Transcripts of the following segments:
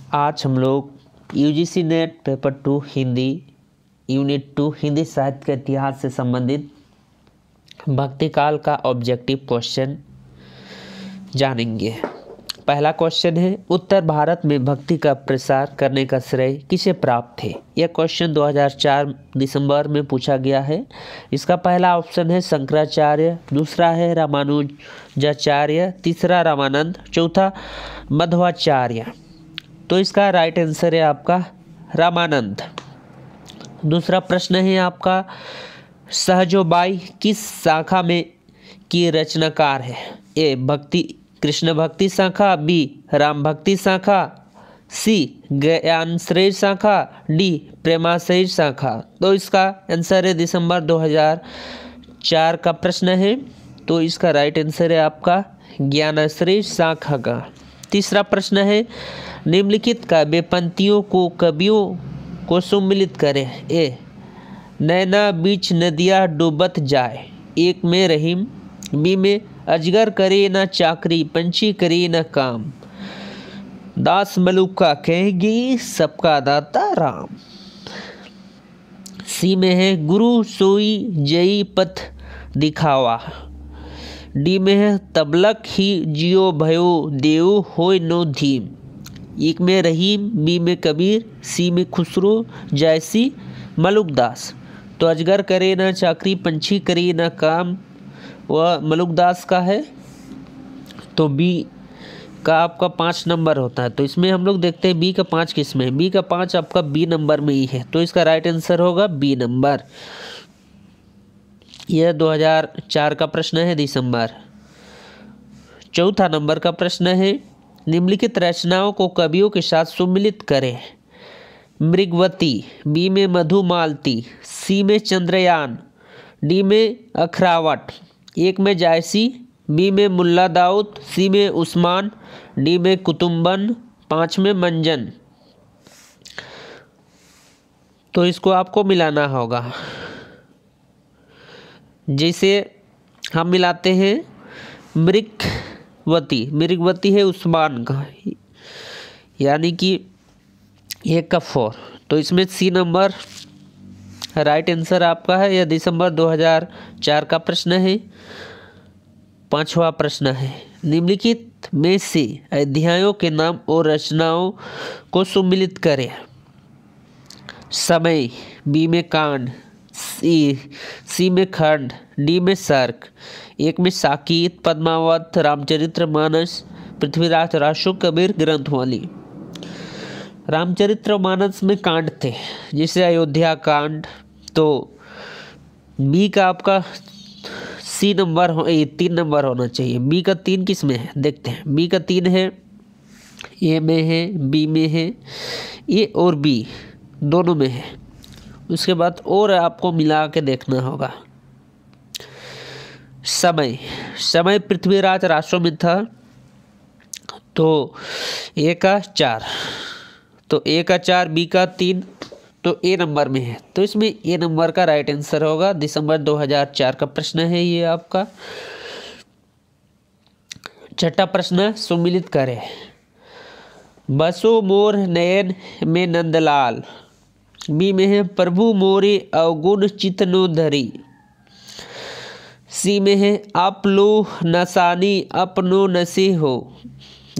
आज हम लोग UGC net paper 2 Hindi unit 2 Hindi साहित्य के इतिहास से संबंधित भक्ति काल का ऑब्जेक्टिव क्वेश्चन जानेंगे। पहला क्वेश्चन है, उत्तर भारत में भक्ति का प्रसार करने का श्रेय किसे प्राप्त है। यह क्वेश्चन 2004 दिसंबर में पूछा गया है। इसका पहला ऑप्शन है शंकराचार्य, दूसरा है रामानुजाचार्य, तीसरा रामानंद, चौथा मध्वाचार्य। तो इसका राइट आंसर है आपका रामानंद। दूसरा प्रश्न है आपका, सहजोबाई किस शाखा में की रचनाकार है। ए भक्ति कृष्ण भक्ति शाखा, बी राम भक्ति शाखा, सी ज्ञानश्रेय शाखा, डी प्रेमाश्रेय शाखा। तो इसका आंसर है दिसंबर 2004 का प्रश्न है। तो इसका राइट आंसर है आपका ज्ञानाश्रेय शाखा का। तीसरा प्रश्न है, निम्नलिखित काव्य पंक्तियों को कवियों को सम्मिलित करें। ए नैना बीच नदिया डूबत जाए, एक में रहीम, बी में अजगर करे न चाकरी, पंछी करे न काम, दास मलुका कहेगी सबका दाता राम, सी में है गुरु सोई जई पथ दिखावा, डी में है तबलक ही जियो भयो देव होय नो धीम, एक में रहीम, बी में कबीर, सी में खुसरो जैसी मलुकदास। तो अजगर करे न चाकरी, पंछी करे न काम वह मलुकदास का है। तो बी का आपका 5 नंबर होता है। तो इसमें हम लोग देखते हैं बी का 5 किस में है। बी का 5 आपका बी नंबर में ही है। तो इसका राइट आंसर होगा बी नंबर। यह 2004 का प्रश्न है दिसंबर। चौथा नंबर का प्रश्न है, निम्नलिखित रचनाओं को कवियों के साथ सम्मिलित करें। मृगवती, बी में मधुमालती, सी में चंद्रयान, डी में अखरावट, एक में जायसी, बी में मुल्ला दाऊद, सी में उस्मान, डी में कुतुम्बन, 5 में मंजन। तो इसको आपको मिलाना होगा। जैसे हम मिलाते हैं मृगवती है उस्मान का, यानी कि 1 का 4। तो इसमें सी नंबर राइट आंसर आपका है। यह दिसंबर 2004 का प्रश्न है। 5वां प्रश्न है, निम्नलिखित में से अध्यायों के नाम और रचनाओं को सम्मिलित करें। समय, बी में कांड, सी में खंड, डी में सर्क, एक में साकीत, पद्मावत, रामचरितमानस, पृथ्वीराज रासो, कबीर, ग्रंथवाली। रामचरितमानस में कांड थे, जैसे अयोध्या कांड। तो बी का आपका सी नंबर 3 नंबर होना चाहिए। बी का 3 किस में है देखते हैं। बी का 3 है, ए में है, बी में है, ए और बी दोनों में है। उसके बाद और आपको मिला के देखना होगा। समय पृथ्वीराज रासो में था। तो ए का 4, तो ए का 4, बी का 3, तो ए नंबर में है। तो इसमें ए नंबर का राइट आंसर होगा। दिसंबर 2004 का प्रश्न है ये आपका। छठा प्रश्न, सम्मिलित करें। बसो मोर नयन में नंदलाल, बी में है प्रभु मोरे अवगुण चितनो धरी, सी में है आप लो नसानी अपनो नसे हो,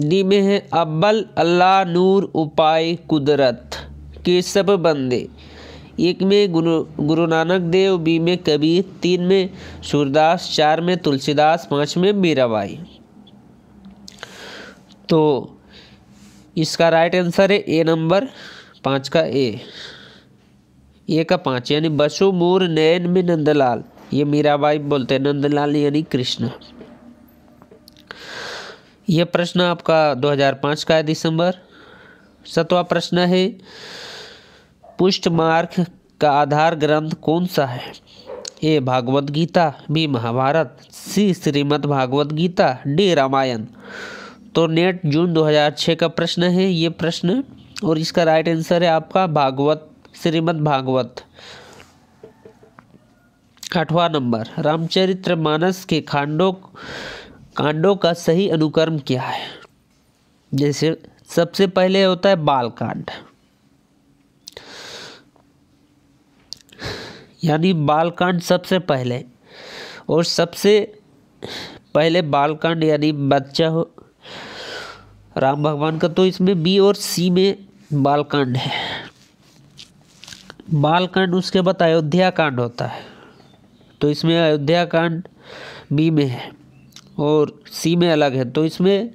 डी में है अव्वल अल्लाह नूर उपाय कुदरत के सब बंदे, एक में गुरु नानक देव, बी में कबीर, 3 में सूरदास, 4 में तुलसीदास, 5 में मीराबाई। तो इसका राइट आंसर है ए नंबर 5 का ए का 5, यानी बसो मोर नयन में नंदलाल। ये मीराबाई बोलते हैं, नंदलाल यानी कृष्ण। यह प्रश्न आपका 2005 का है दिसंबर। 7वां प्रश्न है, पुष्टमार्ग का आधार ग्रंथ कौन सा है। ए भागवत गीता, बी महाभारत, सी श्रीमद् भागवत गीता, डी रामायण। तो नेट जून 2006 का प्रश्न है ये प्रश्न, और इसका राइट आंसर है आपका भागवत, श्रीमद् भागवत। 8वां नंबर, रामचरितमानस के कांडों का सही अनुक्रम क्या है। जैसे सबसे पहले होता है बालकांड, यानी बालकांड सबसे पहले, और सबसे पहले बालकांड यानी बच्चा हो राम भगवान का, तो इसमें बी और सी में बालकांड है। बालकांड उसके बाद अयोध्या कांड होता है, तो इसमें अयोध्या कांड बी में है और सी में अलग है। तो इसमें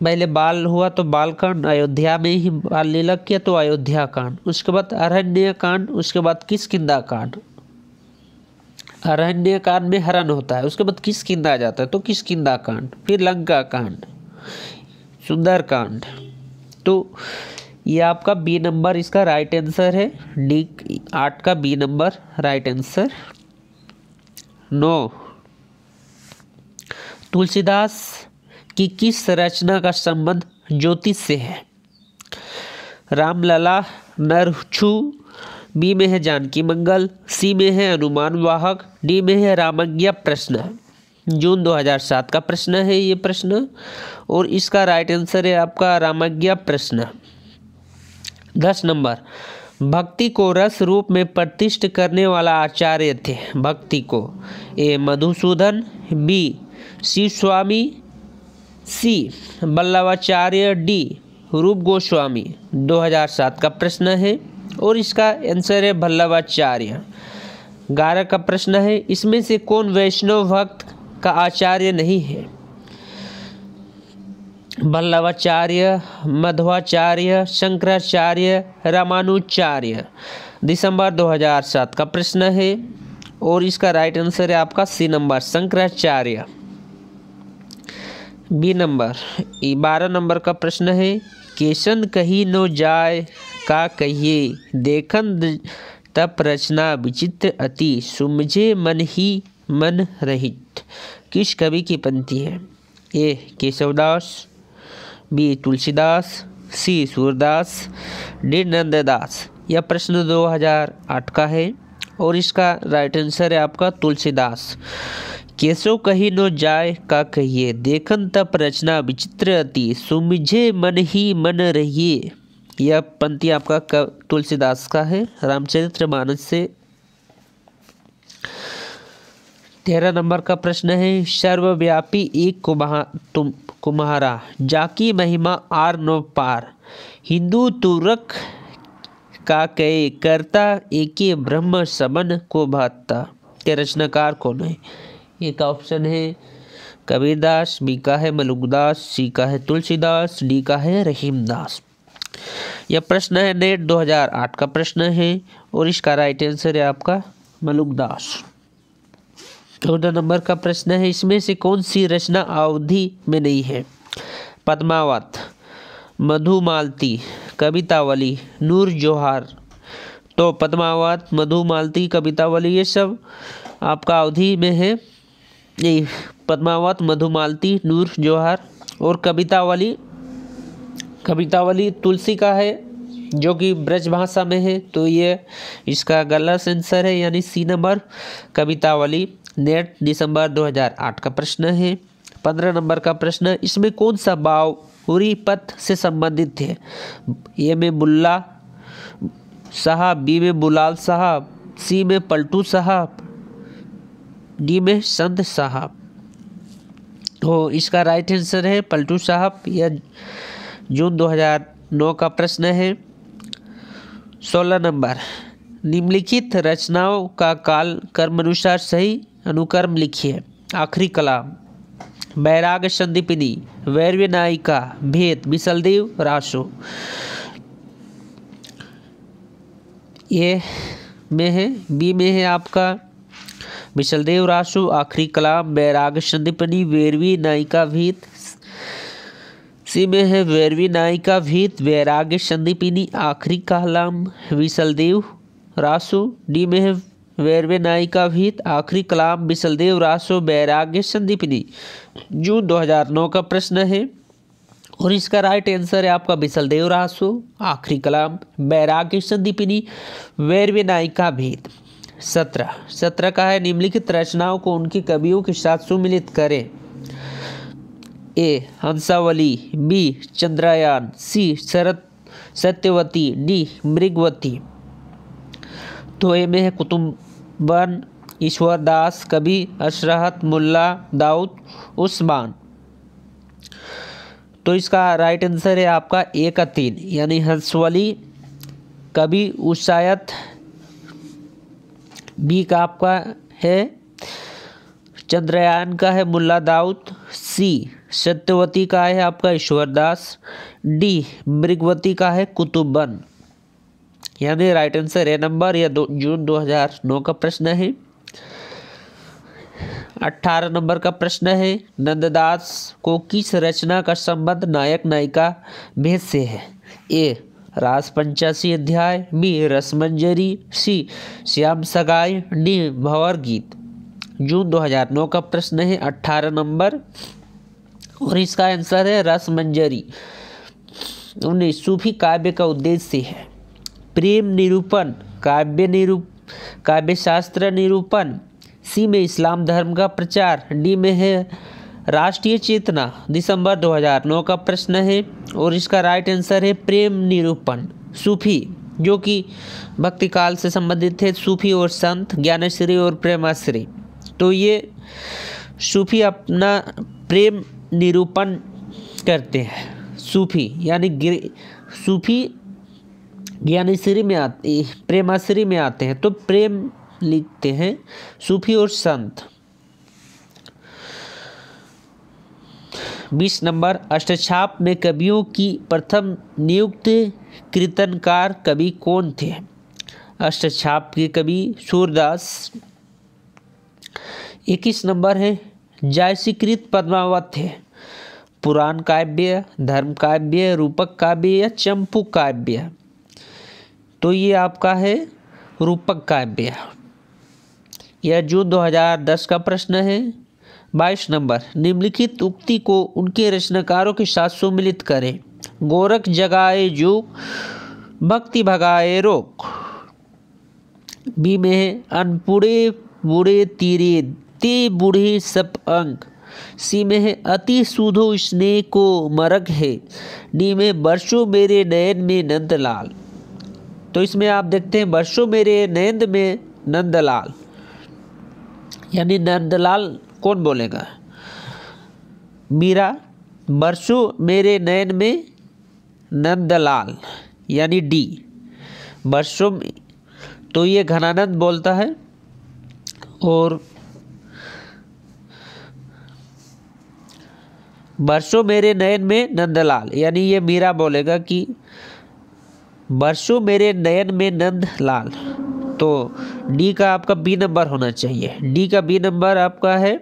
पहले बाल हुआ तो बालकांड, अयोध्या में ही बाल लीला किया तो अयोध्या कांड, उसके बाद अरण्य कांड, उसके बाद किष्किंधा कांड। अरण्य कांड में हरण होता है, उसके बाद किष्किंधा आ जाता है तो किष्किंधा कांड, फिर लंका कांड, सुंदर कांड। तो ये आपका बी नंबर इसका राइट आंसर है। डी 8 का B number right answer. 9, Tulsidas की किस रचना का संबंध ज्योतिष से है? रामलला, नरछू, बी में है जानकी मंगल, सी में है अनुमान वाहक, डी में है रामज्ञा प्रश्न। जून 2007 का प्रश्न है ये प्रश्न, और इसका राइट आंसर है आपका रामज्ञा प्रश्न। 10 नंबर, भक्ति को रस रूप में प्रतिष्ठ करने वाला आचार्य थे? भक्ति को ए मधुसूदन, बी शिव स्वामी, सी वल्लभाचार्य, डी रूप गोस्वामी। 2007 का प्रश्न है और इसका आंसर है वल्लभाचार्य। 11 का प्रश्न है, इसमें से कौन वैष्णव भक्त का आचार्य नहीं है? वल्लभाचार्य, मध्वाचार्य, शंकराचार्य, रामानुचार्य। दिसंबर 2007 का प्रश्न है और इसका राइट आंसर है आपका C number, Shankaracharya. B number. 12 number का प्रश्न है, केशन कही नो जाय का कहिए, देखन तप रचना विचित्र अति, सुमझे मन ही मन रहित। किस कवि की पंक्ति है? ए केशवदास, बी तुलसीदास, सी सूरदास, डी नंददास। यह प्रश्न 2008 का है और इसका राइट आंसर है आपका तुलसीदास। केशव कही नो जाय का कहिए, देखन तप रचना विचित्र अति, सुमिझे मन ही मन रहिए। यह पंक्ति आपका तुलसीदास का है, रामचरितमानस से। 13 नंबर का प्रश्न है, सर्वव्यापी एक कुम्हारा, जाकी महिमा आर नो पार, हिंदू तुरक का कहे, करता एके ब्रह्म सबन को भाता। के रचनाकार कौन है? एक ऑप्शन है कबीरदास, बी का है मलुकदास, सी का है तुलसीदास, डी का है रहीमदास। यह प्रश्न है नेट 2008 का प्रश्न है और इसका राइट आंसर है आपका मलुकदास। 14 नंबर का प्रश्न है, इसमें से कौन सी रचना अवधि में नहीं है? पद्मावत, मधुमालती, कवितावली, नूर जोहार। तो पद्मावत, मधुमालती, कवितावली ये सब आपका अवधि में है। यही पद्मावत, मधुमालती, नूर जोहार और कवितावली। कवितावली तुलसी का है जो कि ब्रज भाषा में है, तो ये इसका गलत आंसर है, यानी सी नंबर कवितावली। नेट दिसंबर 2008 का प्रश्न है। 15 नंबर का प्रश्न, इसमें कौन सा बावरी पथ से संबंधित है? ए में बुल्ला साहब, बी में बुलाल साहब, सी में पलटू साहब, डी में संत साहब। तो इसका राइट आंसर है पलटू साहब। यह जून 2009 का प्रश्न है। 16 नंबर, निम्नलिखित रचनाओं का काल कर्मानुसार सही अनुक्रम लिखिए। आखिरी कलाम, बैराग संदीपिनी, वैरव्य नायिका, भेद, बिसलदेव, रासो। ये में है, बी में है आपका बिसलदेव रासो, आखिरी कलाम, बैराग संदीपनी, वैरवी नायिका, भीत। सी में है वैरवी नायिका, भीत, वैराग्य संदीपिनी, आखिरी कलाम, बिसलदेव रासो। डी में है वैरव्य नायिका, भीत, आखिरी कलाम, बिसलदेव रासो, वैराग्य संदीपिनी। जून 2009 का प्रश्न है और इसका राइट आंसर है आपका बिसलदेव रासो, आखिरी कलाम, वैराग्य संदीपिनी, वैरव्य नायिका, भीत। 17 का है, निम्नलिखित रचनाओं को उनके कवियों के साथ सुमिलित करें। ए हंसावली, बी चंद्रयान, सी सत्यवती, डी मृगवती। तो ए में है कुतुबन, ईश्वर दास, कवि अशरहत, मुल्ला दाऊद उस्मान। तो इसका राइट आंसर है आपका ए का 3, यानी हंसवली, कवि उसायत, बी का आपका है चंद्रयान का है मुल्ला दाऊद, सी सत्यवती का है आपका ईश्वरदास, डी मृगवती का है कुतुबन। यानी राइट आंसर ए नंबर। यह जून 2009 का प्रश्न है। 18 नंबर का प्रश्न है, नंददास को किस रचना का संबंध नायक नायिका भेद से है? ए रास पंचासी अध्याय, बी रसमंजरी, सी श्याम सगाई, डी भंवर गीत। जून 2009 का प्रश्न है, 18 नंबर, और इसका आंसर है रसमंजरी। 19 सूफी काव्य का उद्देश्य है प्रेम निरूपण, काव्य शास्त्र निरूपण, सी में इस्लाम धर्म का प्रचार, डी में है राष्ट्रीय चेतना। दिसंबर 2009 का प्रश्न है और इसका राइट आंसर है प्रेम निरूपण। सूफी जो कि भक्ति काल से संबंधित थे, सूफी और संत, ज्ञानश्री और प्रेमाश्री। तो ये सूफी अपना प्रेम निरूपण करते हैं। सूफी यानी सूफी ज्ञानश्री में आते, प्रेमाश्री में आते हैं, तो प्रेम लिखते हैं सूफी और संत। 20 नंबर, अष्टछाप में कवियों की प्रथम नियुक्त कीर्तनकार कवि कौन थे? अष्टछाप के कवि सूरदास। 21 नंबर है, जायसीकृत पद्मावत थे पुराण काव्य, धर्म काव्य, रूपक काव्य या चंपू काव्य? तो ये आपका है रूपक काव्य। यह जून 2010 का प्रश्न है। 22 नंबर, निम्नलिखित उक्ति को उनके रचनाकारों के साथ सम्मिलित करें। गोरख जगाए जो, भक्ति भगाए रोग। बी में है अनपुड़े बूढ़े तीरे ते बूढ़े सब अंक। सी में है अति सुधो स्नेह को मरग है। डी में बरसों मेरे नयन में नंदलाल। तो इसमें आप देखते हैं बरसों मेरे नयन में नंदलाल, यानी नंदलाल कौन बोलेगा? मीरा। बरसों मेरे नयन में नंदलाल, यानी डी बरसों में, तो ये घनानंद बोलता है। और बरसों मेरे नयन में नंदलाल, यानी ये मीरा बोलेगा कि बरसों मेरे नयन में नंदलाल। तो डी का आपका बी नंबर होना चाहिए। डी का बी नंबर आपका है,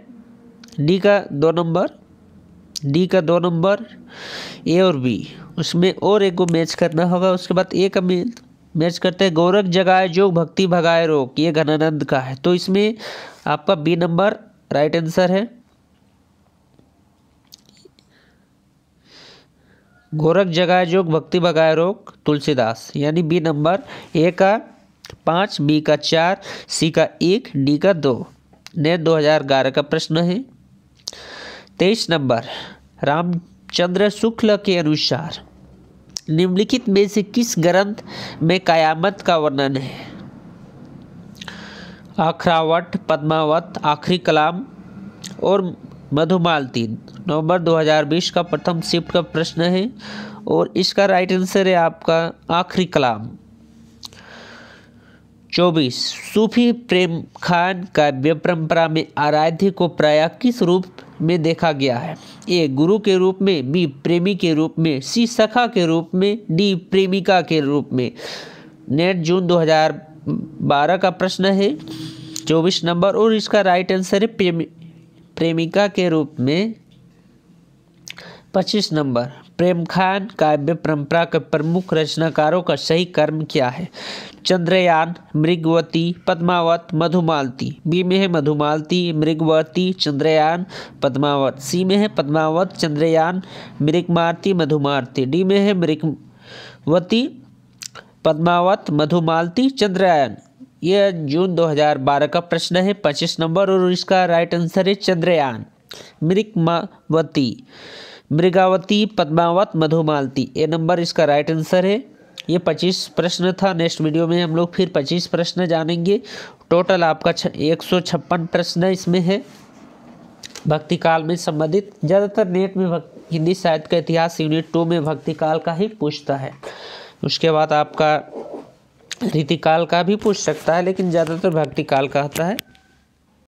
डी का 2 नंबर, डी का 2 नंबर, ए और बी, उसमें और एक को मैच करना होगा। उसके बाद ए का मैच करते हैं। गोरख जगाए जोग, भक्ति भगाए रोग, ये घनानंद का है। तो इसमें आपका बी नंबर राइट आंसर है। गोरख जगाए जोग, भक्ति भगाए रोग, तुलसीदास, यानी बी नंबर। ए का 5, बी का 4, सी का 1, डी का 2। नेट 2011 का प्रश्न है। 23 नंबर, रामचंद्र शुक्ल के अनुसार निम्नलिखित में से किस ग्रंथ में कयामत का वर्णन है? अखरावट, पद्मावत, आखिरी कलाम और मधुमालती। नवंबर 2020 का प्रथम शिफ्ट का प्रश्न है और इसका राइट आंसर है आपका आखिरी कलाम। 24, सूफी प्रेम खान काव्य परंपरा में आराध्य को प्रायः किस रूप में देखा गया है? ए गुरु के रूप में, बी प्रेमी के रूप में, सी सखा के रूप में, डी प्रेमिका के रूप में। नेट जून 2012 का प्रश्न है, 24 नंबर, और इसका राइट आंसर है प्रेमिका के रूप में। 25 नंबर, प्रेम खान काव्य परंपरा के प्रमुख रचनाकारों का सही कर्म क्या है? चंद्रयान, मृगवती, पद्मावत, मधुमालती। बी में है मधुमालती, मृगवती, चंद्रयान, पद्मावत। सी में है पद्मावत, चंद्रयान, मृगमालती, मधुमालती। डी में है मृगवती, पद्मावत, मधुमालती, चंद्रयान। यह जून 2012 का प्रश्न है। 25 नंबर, और इसका राइट आंसर है चंद्रयान। मृगावती, पद्मावत, मधुमालती। ए नंबर इसका राइट आंसर है। ये 25 प्रश्न था। नेक्स्ट वीडियो में हम लोग फिर 25 प्रश्न जानेंगे। टोटल आपका 156 प्रश्न इसमें है भक्ति काल में संबंधित। ज़्यादातर नेट में हिंदी साहित्य का इतिहास यूनिट 2 में भक्ति काल का ही पूछता है। उसके बाद आपका रीतिकाल का भी पूछ सकता है, लेकिन ज़्यादातर भक्ति काल का आता है।